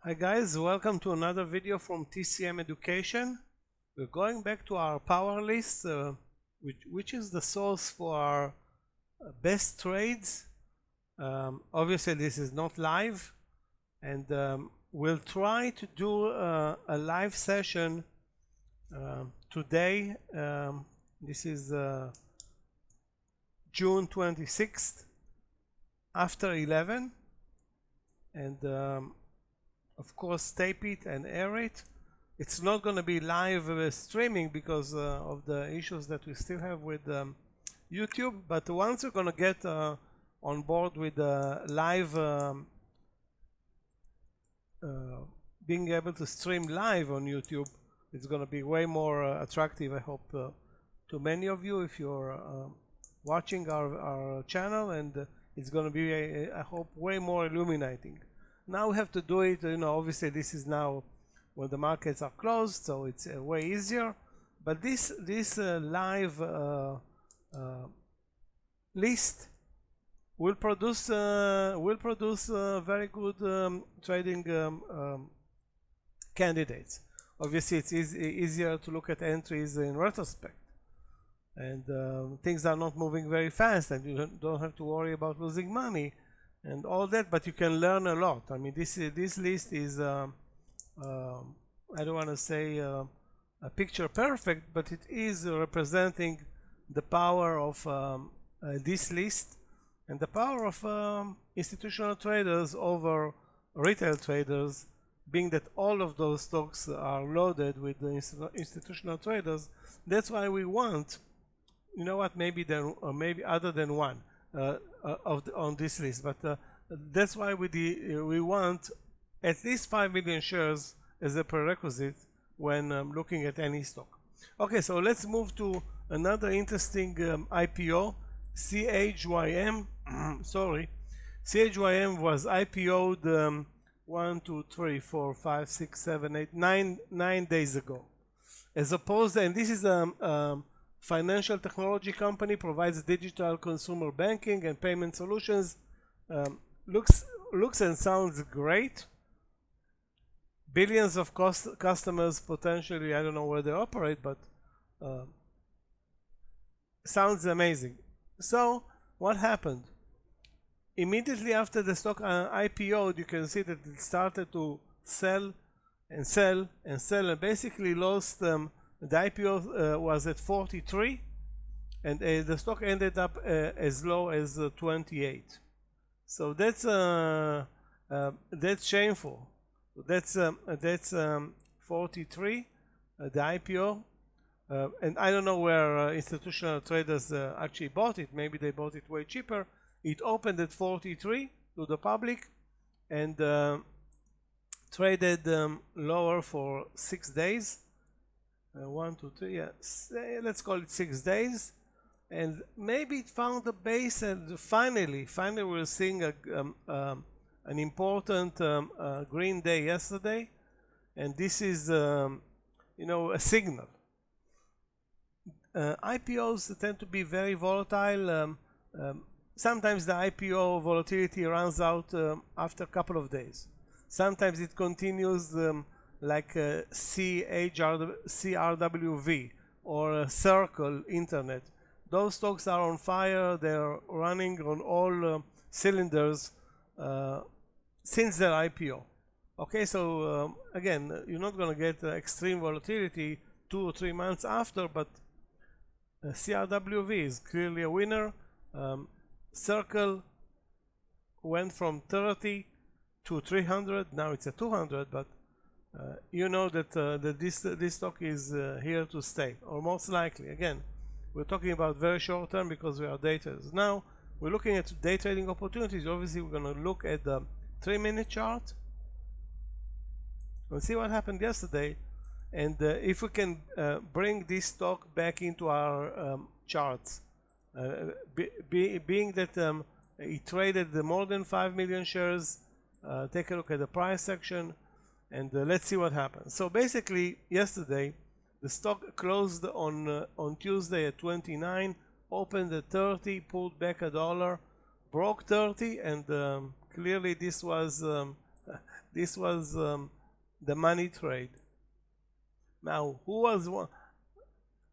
Hi guys, welcome to another video from TCM Education. We're going back to our power list, which is the source for our best trades. Obviously this is not live, and we'll try to do a live session today. This is June 26th after 11, and of course tape it and air it. It's not going to be live streaming because of the issues that we still have with YouTube, but once we're going to get on board with live being able to stream live on YouTube, it's going to be way more attractive, I hope, to many of you if you're watching our channel, and it's going to be, I hope, way more illuminating. Now we have to do it, obviously this is now when the markets are closed, so it's way easier. But this live list will produce very good trading candidates. Obviously it's easier to look at entries in retrospect, and things are not moving very fast, and you don't have to worry about losing money and all that, but you can learn a lot. I mean, this list is I don't want to say a picture perfect, but it is representing the power of this list and the power of institutional traders over retail traders, being that all of those stocks are loaded with the institutional traders. That's why we want, maybe other than one on this list, but that's why we want at least 5 million shares as a prerequisite when looking at any stock. Okay, so let's move to another interesting IPO, CHYM. Sorry, CHYM was IPO'd 1, 2, 3, 4, 5, 6, 7, 8, 9 days ago. As opposed, and this is financial technology company, provides digital consumer banking and payment solutions. Looks and sounds great. Billions of customers potentially. I don't know where they operate, but sounds amazing. So what happened? Immediately after the stock IPO'd, you can see that it started to sell and sell and sell, and basically lost. The IPO was at 43, and the stock ended up as low as 28. So that's shameful. That's 43, the IPO, and I don't know where institutional traders actually bought it. Maybe they bought it way cheaper. It opened at 43 to the public, and traded lower for 6 days. 1, 2, 3, yeah, let's call it 6 days, and maybe it found a base, and finally we're seeing an important green day yesterday, and this is a signal. IPOs tend to be very volatile. Sometimes the IPO volatility runs out after a couple of days. Sometimes it continues like CRWV or Circle Internet. Those stocks are on fire. They're running on all cylinders since their IPO. Okay, so again, you're not going to get extreme volatility 2 or 3 months after, but CRWV is clearly a winner. Circle went from 30 to 300. Now it's at 200, but that this stock is here to stay, or most likely. Again, we're talking about very short term because we are day traders. Now we're looking at day trading opportunities. Obviously we're going to look at the 3-minute chart and see what happened yesterday, and if we can bring this stock back into our charts, being that it traded more than 5 million shares. Take a look at the price section, and let's see what happens. So basically yesterday the stock closed on Tuesday at 29, opened at 30, pulled back $1, broke 30, and clearly this was this was the money trade. Now, who was one?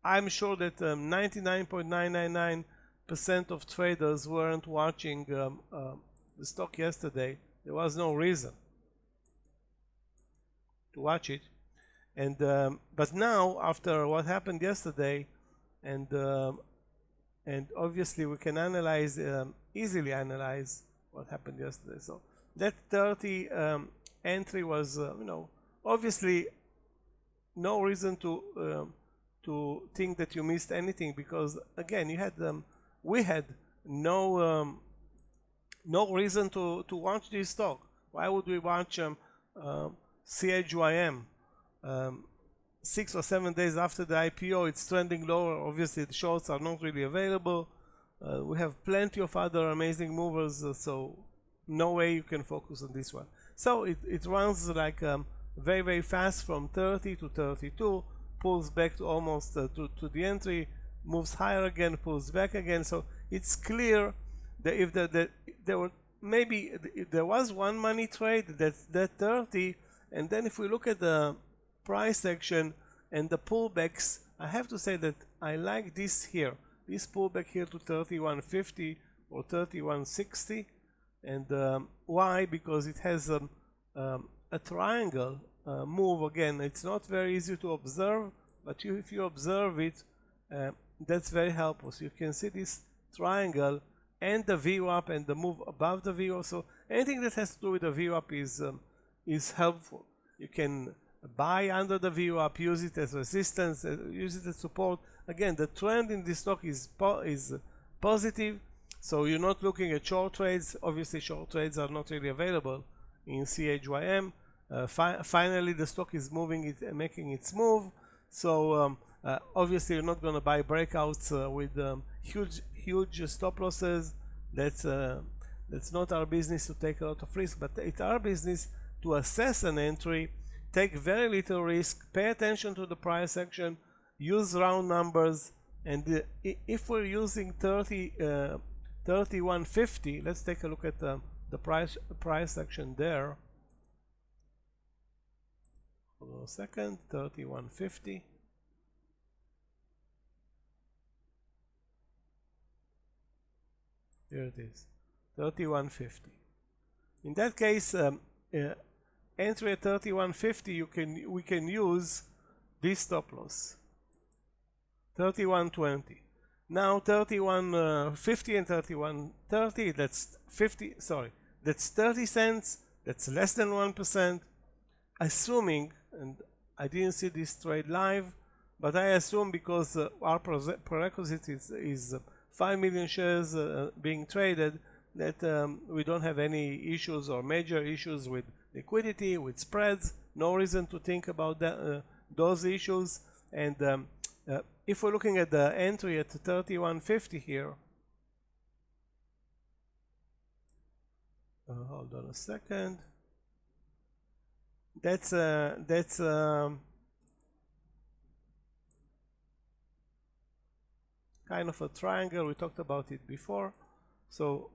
I'm sure that 99.999% of traders weren't watching the stock yesterday. There was no reason to watch it. And but now, after what happened yesterday, and obviously we can analyze easily analyze what happened yesterday. So that 30 entry was, obviously no reason to think that you missed anything, because again we had no reason to watch this stock. Why would we watch CHYM? 6 or 7 days after the IPO, it's trending lower. Obviously the shorts are not really available. We have plenty of other amazing movers, so no way you can focus on this one. So it runs like very, very fast from 30 to 32, pulls back to almost to the entry, moves higher again, pulls back again. So it's clear that if there was one money trade, that's that 30, and then if we look at the price action and the pullbacks, I have to say that I like this here, this pullback here to 31.50 or 31.60. And why? Because it has a triangle move. Again, it's not very easy to observe, but if you observe it, that's very helpful. So you can see this triangle and the VWAP and the move above the VWAP. So anything that has to do with the VWAP is helpful. You can buy under the VWAP, use it as resistance, use it as support. Again, the trend in this stock is positive, so you're not looking at short trades. Obviously, short trades are not really available in CHYM. Finally, the stock is moving, making its move. So obviously, you're not going to buy breakouts with huge stop losses. That's not our business to take a lot of risk, but it's our business to assess an entry, take very little risk, pay attention to the price action, use round numbers, and if we're using 31.50, let's take a look at the price action there. Hold on a second, 31.50. Here it is, 31.50. In that case, entry at 31.50, we can use this stop loss, 31.20. Now 31.50 and 31.30, that's 30 cents. That's less than 1%. Assuming, and I didn't see this trade live, but I assume because our prerequisite is 5 million shares being traded, that we don't have any issues or major issues with liquidity, with spreads. No reason to think about those issues. And if we're looking at the entry at 31.50 here, hold on a second. That's kind of a triangle. We talked about it before. So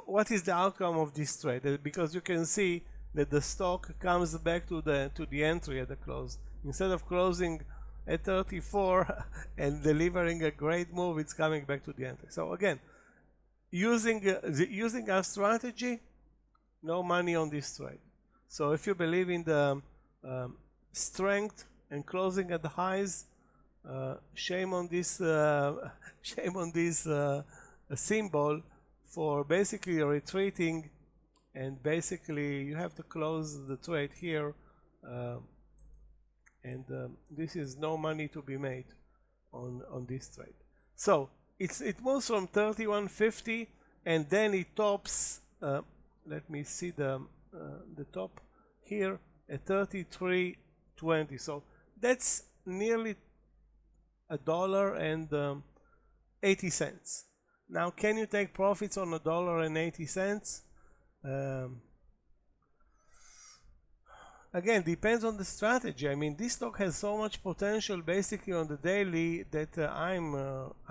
what is the outcome of this trade? Because you can see that the stock comes back to the entry at the close. Instead of closing at 34 and delivering a great move, it's coming back to the entry. So again, using our strategy, no money on this trade. So if you believe in the strength and closing at the highs, shame on this symbol for basically retreating, and basically you have to close the trade here, and this is no money to be made on this trade. So it moves from 31.50 and then it tops. Let me see the top here at 33.20. So that's nearly $1.80. Now, can you take profits on $1.80? Again, depends on the strategy. I mean, this stock has so much potential basically on the daily that I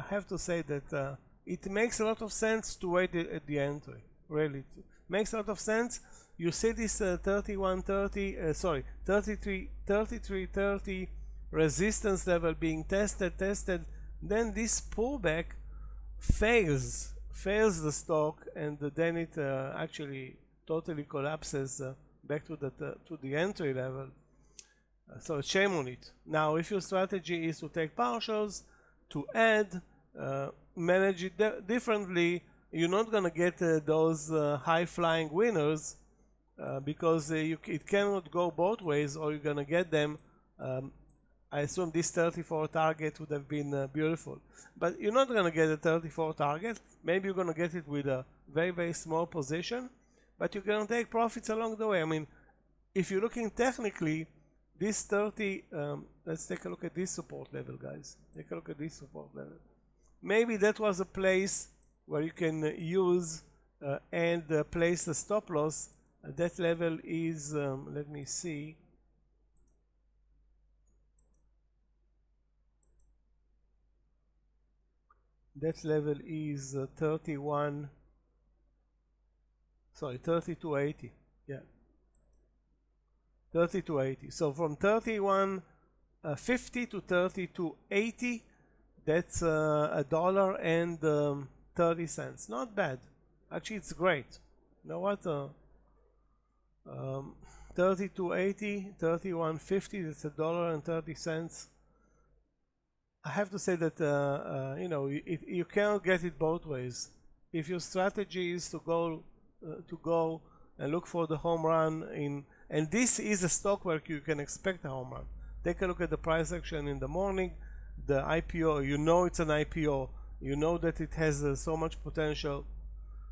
have to say that it makes a lot of sense to wait at the entry. Really, it makes a lot of sense. you see this 3130 sorry 3330 resistance level being tested, then this pullback fails the stock, and then it actually totally collapses back to the entry level. So shame on it. Now if your strategy is to take partials, to add, manage it differently, you're not gonna get those high flying winners, because it cannot go both ways, or you're gonna get them. I assume this 34 target would have been beautiful, but you're not gonna get a 34 target. Maybe you're gonna get it with a very small position, but you're gonna take profits along the way. I mean, if you're looking technically, this 30, let's take a look at this support level, guys. Take a look at this support level. Maybe that was a place where you can use and place the stop loss. That level is, let me see. That level is 3280. Yeah. 3280. So from 3150 to 3280, that's $1.30. Not bad. Actually, it's great. You know what? 3280, 3150. That's $1.30. I have to say that you know, you cannot get it both ways. If your strategy is to go and look for the home run and this is a stock where you can expect a home run. Take a look at the price action in the morning, the IPO. You know it's an IPO. You know that it has so much potential.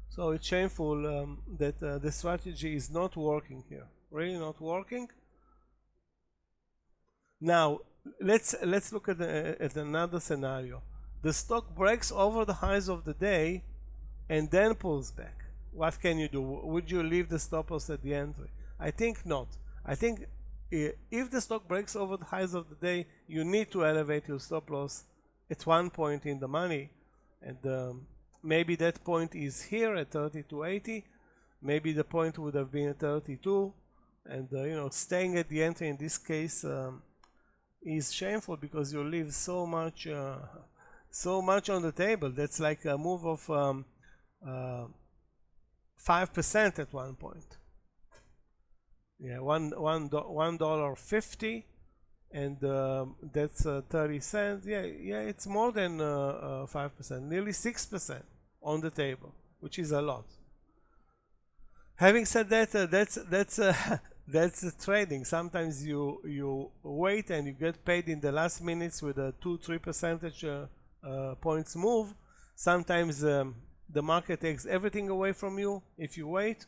So it's shameful that the strategy is not working here. Really not working. Now let's look at another scenario. The stock breaks over the highs of the day and then pulls back. What can you do? Would you leave the stop loss at the entry? I think not. I think if the stock breaks over the highs of the day, you need to elevate your stop loss at one point in the money, and maybe that point is here at 3280. Maybe the point would have been at 32, and you know, staying at the entry in this case is shameful because you leave so much on the table. That's like a move of 5% at one point. Yeah, $1.50, and that's 30 cents. Yeah, it's more than 5%, nearly 6% on the table, which is a lot. Having said that, that's trading. Sometimes you wait and you get paid in the last minutes with a 2-3 percentage points move. Sometimes the market takes everything away from you if you wait.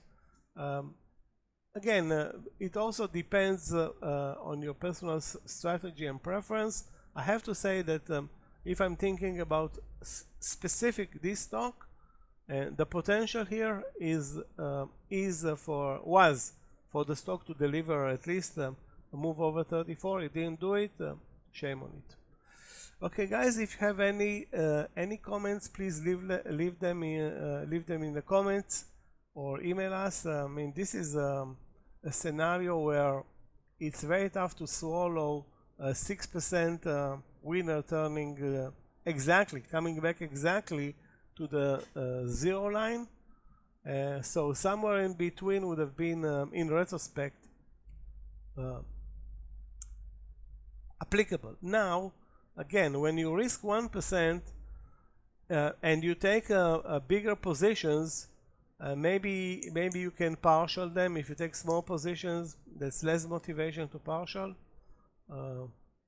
Again, it also depends on your personal strategy and preference. I have to say that if I'm thinking about specific this stock, the potential here was for the stock to deliver at least a move over 34. It didn't do it. Shame on it. Okay, guys, if you have any comments, please leave them in the comments or email us. I mean, this is a scenario where it's very tough to swallow a 6% winner turning coming back exactly to the zero line. So somewhere in between would have been, in retrospect, applicable. Now, again, when you risk 1% and you take bigger positions, maybe you can partial them. If you take small positions, there's less motivation to partial.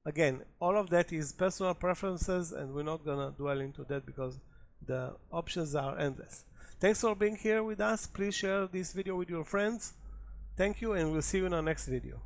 Again, all of that is personal preferences, and we're not gonna dwell into that because the options are endless. Thanks for being here with us. Please share this video with your friends. Thank you, and we'll see you in our next video.